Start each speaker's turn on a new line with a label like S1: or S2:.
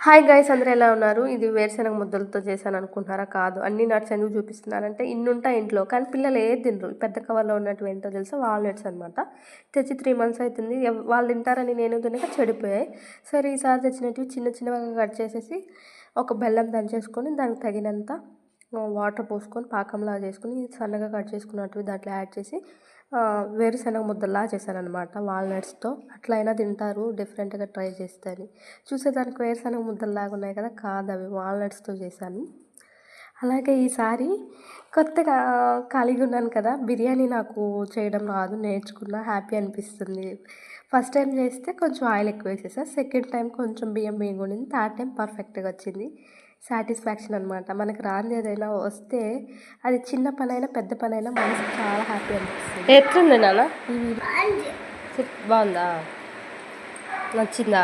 S1: Hi guys, అందరూ ఎలా ఉన్నారు? ఇది వేరుశనగ ముద్దలతో చేశాను అనుకుంటున్నారా? కాదు. అన్ని నట్స్ ఎందుకు చూపిస్తున్నానంటే ఇన్ని ఉంటాయి ఇంట్లో, కానీ పిల్లలు ఏది తినరు. పెద్ద కవర్లో ఉన్నట్టు ఏంటో తెలుసా? వాల్నట్స్ అనమాట. తెచ్చి 3 months అవుతుంది. వాళ్ళు తింటారని నేను తినక చెడిపోయాయి. సరే, ఈసారి తెచ్చినట్టు చిన్న చిన్నగా కట్ చేసేసి ఒక బెల్లం దంచేసుకొని దానికి తగినంత వాటర్ పోసుకొని పాకంలా చేసుకొని సన్నగా కట్ చేసుకున్నట్టు దాంట్లో యాడ్ చేసి వేరుశనగ ముద్దలా చేశానమాట వాల్నట్స్తో. అట్లా అయినా తింటారు, డిఫరెంట్గా ట్రై చేస్తాను. చూసేదానికి వేరుశనగ ముద్దల్లాగా ఉన్నాయి కదా, కాదు, అవి వాల్నట్స్తో చేశాను. అలాగే ఈసారి కొత్తగా ఖాళీగా ఉన్నాను కదా, బిర్యానీ నాకు చేయడం రాదు, నేర్చుకున్నా, హ్యాపీ అనిపిస్తుంది. ఫస్ట్ టైం చేస్తే కొంచెం ఆయిల్ ఎక్కువ వేసేసా, సెకండ్ టైం కొంచెం బియ్యం ఉండింది, థర్డ్ టైం పర్ఫెక్ట్గా వచ్చింది. సాటిస్ఫాక్షన్ అనమాట. మనకు రానిది ఏదైనా వస్తే అది చిన్న పనైనా పెద్ద పనైనా మనసుకు చాలా హ్యాపీ అనిపిస్తుంది. ఎట్లుంది నాన్న? బాగుందా? నచ్చిందా?